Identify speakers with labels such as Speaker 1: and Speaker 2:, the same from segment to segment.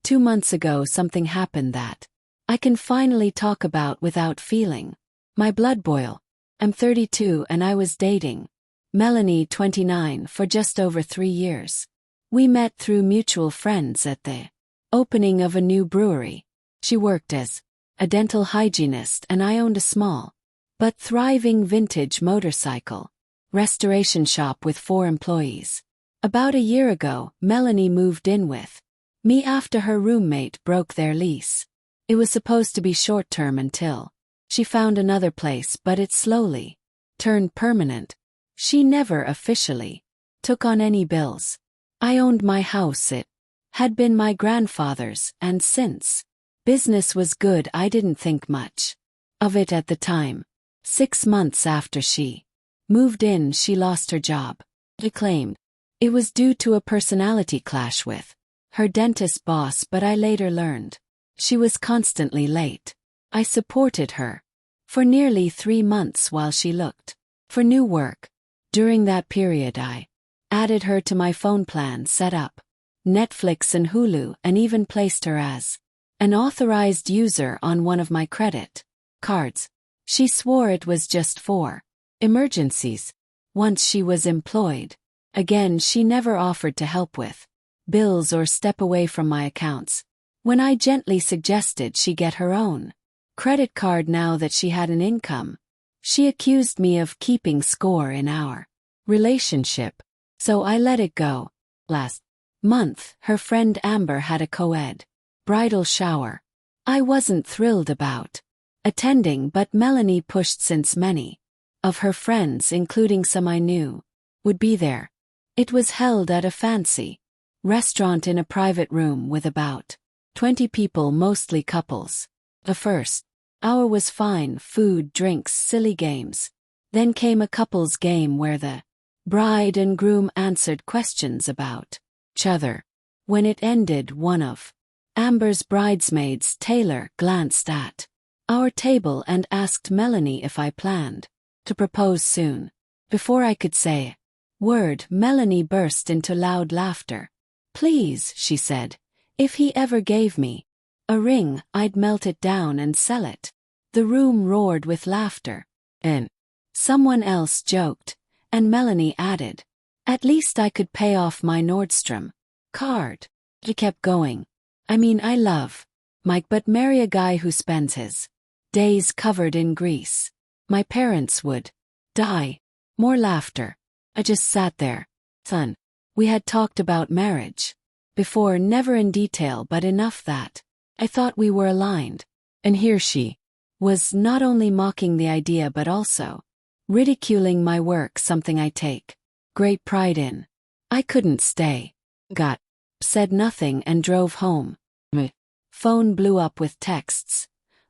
Speaker 1: 2 months ago something happened that I can finally talk about without feeling my blood boil. I'm 32 and I was dating Melanie, 29, for just over 3 years. We met through mutual friends at the opening of a new brewery. She worked as a dental hygienist and I owned a small but thriving vintage motorcycle restoration shop with 4 employees. About a year ago, Melanie moved in with me after her roommate broke their lease. It was supposed to be short-term until she found another place, but it slowly turned permanent. She never officially took on any bills. I owned my house. It had been my grandfather's, and since business was good, I didn't think much of it at the time. 6 months after she moved in, she lost her job. She claimed it was due to a personality clash with her dentist boss, but I later learned she was constantly late. I supported her for nearly 3 months while she looked for new work. During that period, I added her to my phone plan, set up Netflix and Hulu, and even placed her as an authorized user on one of my credit cards. She swore it was just for emergencies. Once she was employed again, she never offered to help with bills or step away from my accounts. When I gently suggested she get her own credit card now that she had an income, she accused me of keeping score in our relationship, so I let it go. Last month, her friend Amber had a co-ed bridal shower. I wasn't thrilled about attending, but Melanie pushed since many of her friends, including some I knew, would be there. It was held at a fancy restaurant in a private room with about 20 people, mostly couples. The first hour was fine: food, drinks, silly games. Then came a couples game where the bride and groom answered questions about each other. When it ended, one of Amber's bridesmaids, Taylor, glanced at our table and asked Melanie if I planned to propose soon. Before I could say a word, Melanie burst into loud laughter. "Please," she said, "if he ever gave me a ring, I'd melt it down and sell it." The room roared with laughter. And someone else joked, and Melanie added, "At least I could pay off my Nordstrom card." She kept going. "I mean, I love Mike, but marry a guy who spends his days covered in grease. My parents would die." More laughter. I just sat there. "Son, we had talked about marriage before, never in detail, but enough that I thought we were aligned." And here she was, not only mocking the idea but also ridiculing my work, something I take great pride in. I couldn't stay. Got said nothing and drove home. My phone blew up with texts.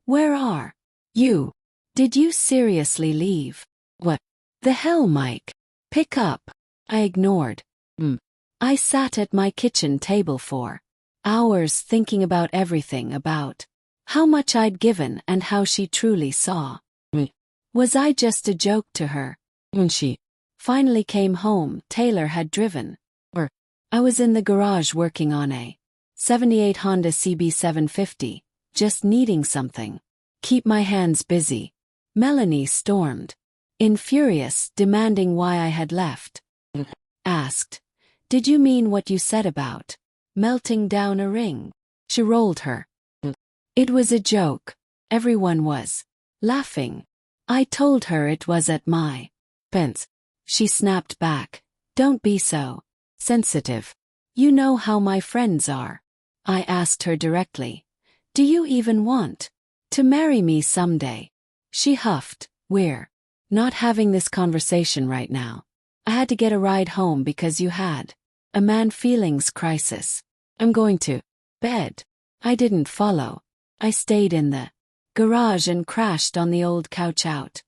Speaker 1: "Where are you? Did you seriously leave? What the hell, Mike? Pick up." I ignored. I sat at my kitchen table for hours thinking about everything, about how much I'd given and how she truly saw me. Was I just a joke to her? When she finally came home, Taylor had driven her. I was in the garage working on a 78 Honda CB750, just needing something keep my hands busy. Melanie stormed in, furious, demanding why I had left. Asked, "Did you mean what you said about melting down a ring?" She rolled her. It was a joke. Everyone was laughing. I told her it was at my expense. She snapped back. "Don't be so sensitive. You know how my friends are." I asked her directly, "Do you even want to marry me someday?" She huffed. "We're not having this conversation right now. I had to get a ride home because you had a man feelings crisis. I'm going to bed." I didn't follow. I stayed in the garage and crashed on the old couch out.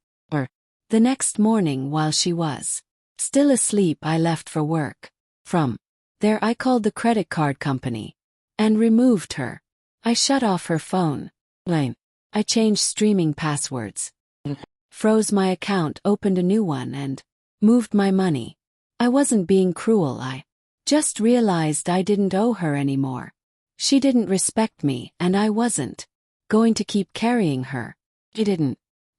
Speaker 1: The next morning, while she was still asleep, I left for work. From there, I called the credit card company and removed her. I shut off her phone line. I changed streaming passwords, froze my account, opened a new one, and moved my money. I wasn't being cruel. I just realized I didn't owe her anymore. She didn't respect me and I wasn't going to keep carrying her. I didn't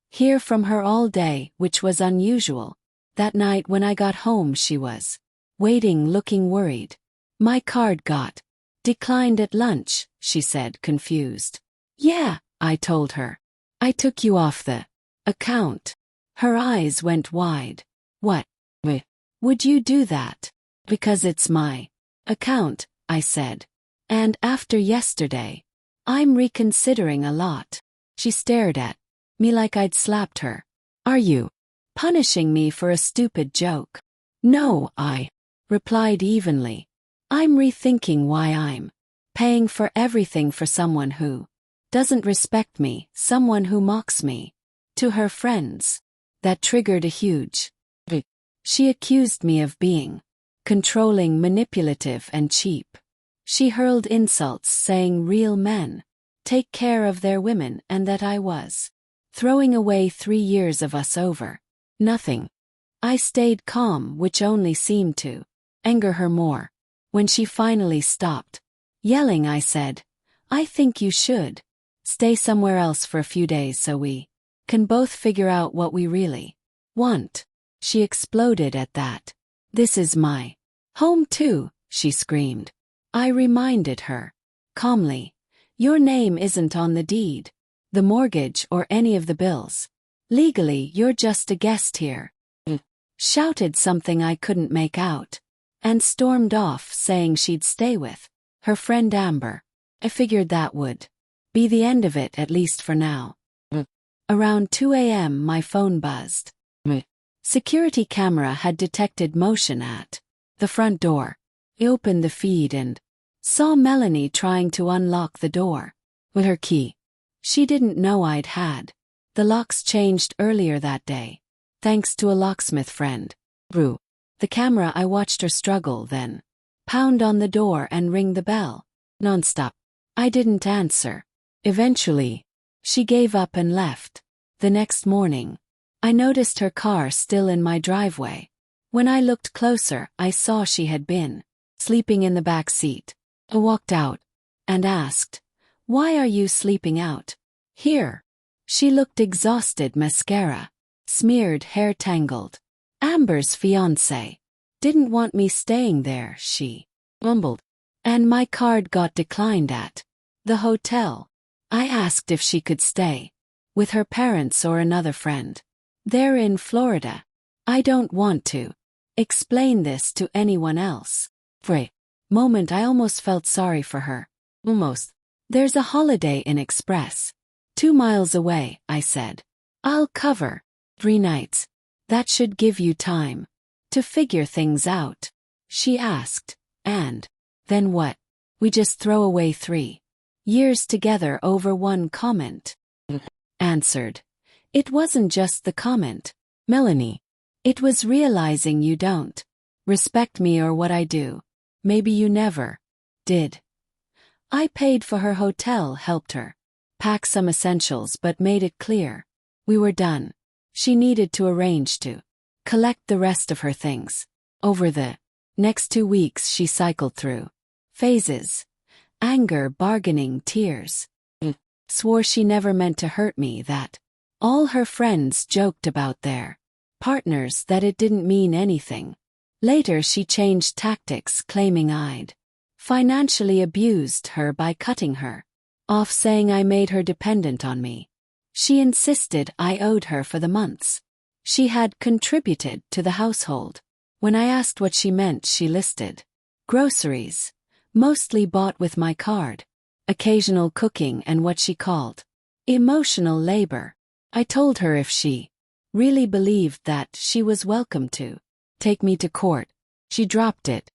Speaker 1: hear from her all day, which was unusual. That night when I got home she was waiting, looking worried. My card got declined at lunch, she said, confused. Yeah, I told her. I took you off the account. Her eyes went wide. What? Would you do that? Because it's my account, I said. And after yesterday, I'm reconsidering a lot. She stared at me like I'd slapped her. Are you punishing me for a stupid joke? No, I replied evenly. I'm rethinking why I'm paying for everything for someone who doesn't respect me, someone who mocks me. To her friends, that triggered a huge. She accused me of being controlling, manipulative, and cheap. She hurled insults saying real men take care of their women and that I was throwing away 3 years of us over nothing. I stayed calm, which only seemed to anger her more. When she finally stopped yelling, I said, I think you should stay somewhere else for a few days so we can both figure out what we really want. She exploded at that. This is my home too, she screamed. I reminded her calmly, your name isn't on the deed, the mortgage, or any of the bills. Legally, you're just a guest here. Shouted something I couldn't make out, and stormed off saying she'd stay with her friend Amber. I figured that would be the end of it, at least for now. Around 2 a.m. my phone buzzed. Security camera had detected motion at the front door. I opened the feed and saw Melanie trying to unlock the door with her key. She didn't know I'd had the locks changed earlier that day, thanks to a locksmith friend. Through the camera I watched her struggle, then pound on the door and ring the bell nonstop. I didn't answer. Eventually, she gave up and left. The next morning, I noticed her car still in my driveway. When I looked closer, I saw she had been sleeping in the back seat. I walked out and asked, why are you sleeping out here? She looked exhausted, mascara smeared, hair tangled. Amber's fiancé didn't want me staying there, she mumbled. And my card got declined at the hotel. I asked if she could stay with her parents or another friend. They're in Florida. I don't want to explain this to anyone else. For a moment I almost felt sorry for her. Almost. There's a Holiday Inn Express 2 miles away, I said. I'll cover 3 nights. That should give you time to figure things out. She asked. And then what? We just throw away 3 years together over one comment? Answered. It wasn't just the comment, Melanie. It was realizing you don't respect me or what I do. Maybe you never did. I paid for her hotel, helped her pack some essentials, but made it clear we were done. She needed to arrange to collect the rest of her things. Over the next 2 weeks she cycled through phases: anger, bargaining, tears. Swore she never meant to hurt me, that all her friends joked about their partners, that it didn't mean anything. Later she changed tactics, claiming I'd financially abused her by cutting her off, saying I made her dependent on me. She insisted I owed her for the months she had contributed to the household. When I asked what she meant, she listed groceries, mostly bought with my card, occasional cooking, and what she called emotional labor. I told her if she really believed that, she was welcome to take me to court. She dropped it.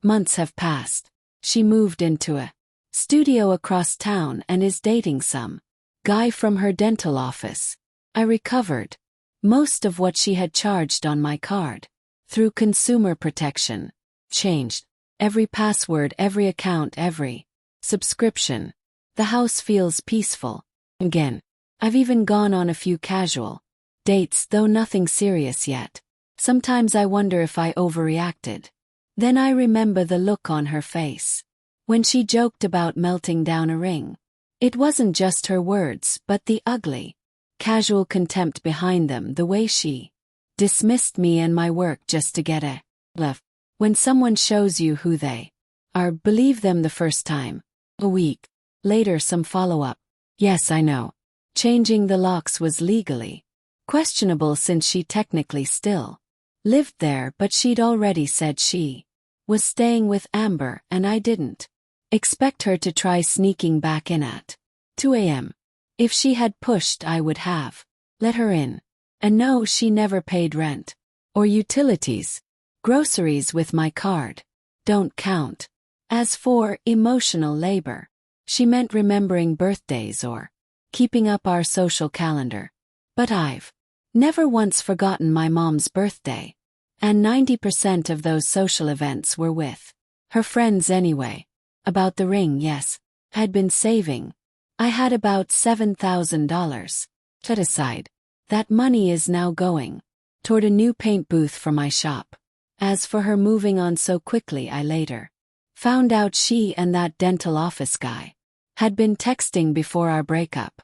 Speaker 1: Months have passed. She moved into a studio across town and is dating some guy from her dental office. I recovered most of what she had charged on my card through consumer protection. Changed every password, every account, every subscription. The house feels peaceful again. I've even gone on a few casual dates, though nothing serious yet. Sometimes I wonder if I overreacted. Then I remember the look on her face When she joked about melting down a ring. It wasn't just her words but the ugly, casual contempt behind them, the way she dismissed me and my work just to get a laugh. When someone shows you who they are, believe them the first time. A week later, some follow-up. Yes, I know. Changing the locks was legally questionable since she technically still lived there, but she'd already said she was staying with Amber and I didn't expect her to try sneaking back in at 2 a.m. If she had pushed, I would have let her in. And no, she never paid rent or utilities. Groceries with my card don't count. As for emotional labor, she meant remembering birthdays or keeping up our social calendar. But I've never once forgotten my mom's birthday. And 90% of those social events were with her friends anyway. About the ring, yes, I'd been saving. I had about $7,000 set aside. That money is now going toward a new paint booth for my shop. As for her moving on so quickly, I later found out she and that dental office guy had been texting before our breakup.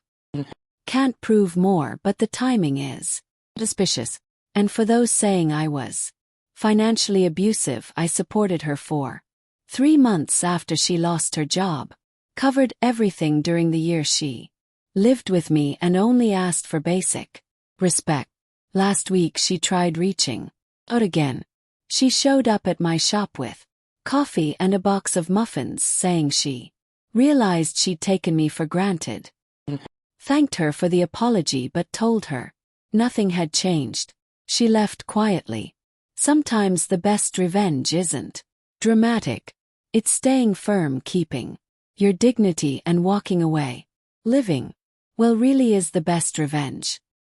Speaker 1: Can't prove more, but the timing is suspicious. And for those saying I was financially abusive, I supported her for 3 months after she lost her job, covered everything during the year she lived with me, and only asked for basic respect. Last week she tried reaching out again. She showed up at my shop with coffee and a box of muffins, saying she realized she'd taken me for granted. Thanked her for the apology but told her nothing had changed. She left quietly. Sometimes the best revenge isn't dramatic. It's staying firm, keeping your dignity, and walking away. Living well really is the best revenge.